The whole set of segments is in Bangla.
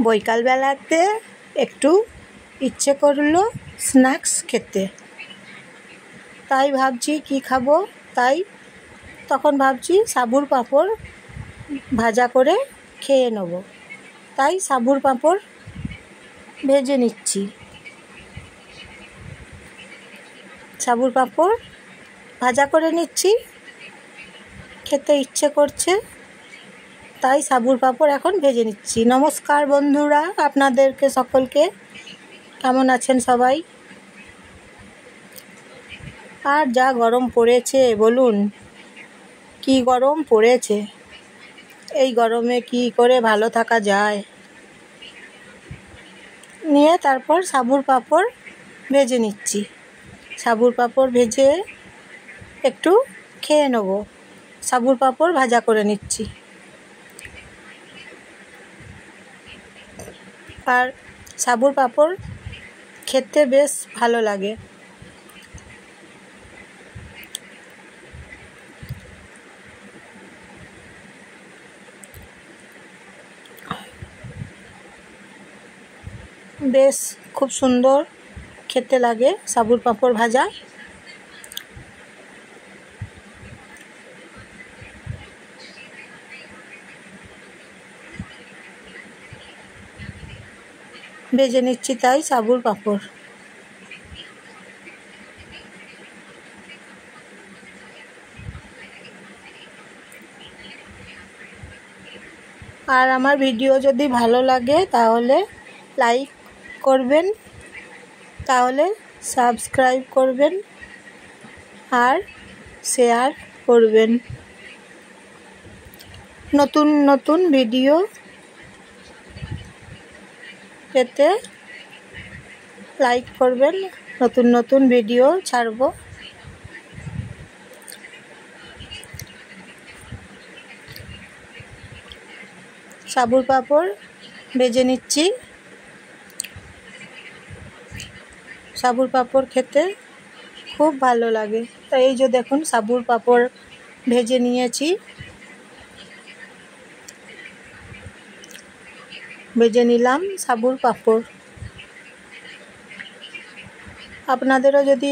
বৈকালবেলাতে একটু ইচ্ছে করলো স্ন্যাক্স খেতে, তাই ভাবছি কি খাবো। তখন ভাবছি সাবুর পাঁপড় ভাজা করে খেয়ে নেব। তাই সাবুর পাঁপড় ভেজে নিচ্ছি। সাবুর পাঁপড় ভাজা করে নিচ্ছি, খেতে ইচ্ছে করছে তাই সাবুর পাঁপড় এখন ভেজে নিচ্ছি। নমস্কার বন্ধুরা, আপনাদেরকে সকলকে, কেমন আছেন সবাই? আর যা গরম পড়েছে বলুন, কি গরম পড়েছে। এই গরমে কি করে ভালো থাকা যায়। নিয়ে তারপর সাবুর পাঁপড় ভেজে নিচ্ছি। সাবুর পাঁপড় ভেজে একটু খেয়ে নেব। সাবুর পাঁপড় ভাজা করে নিচ্ছি। আর সাবুর পাঁপড় খেতে বেশ ভালো লাগে। বেশ খুব সুন্দর খেতে লাগে সাবুর পাঁপড় ভাজা। ভেজে নিচ্ছি তাই সাবুর পাঁপড়। আর আমার ভিডিও যদি ভালো লাগে তাহলে লাইক করবেন, তাহলে সাবস্ক্রাইব করবেন আর শেয়ার করবেন। নতুন নতুন ভিডিও পেতে লাইক করবেন, নতুন নতুন ভিডিও ছাড়ব। সাবুর পাঁপড় ভেজে নিচ্ছি। সাবুর পাঁপড় খেতে খুব ভালো লাগে। তাই এই যে দেখুন সাবুর পাঁপড় ভেজে নিয়েছি। ভেজে নিলাম সাবুর পাঁপড়। আপনাদেরও যদি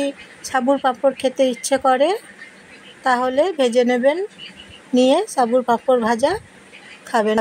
সাবুর পাঁপড় খেতে ইচ্ছে করে তাহলে ভেজে নেবেন, নিয়ে সাবুর পাঁপড় ভাজা খাবেন।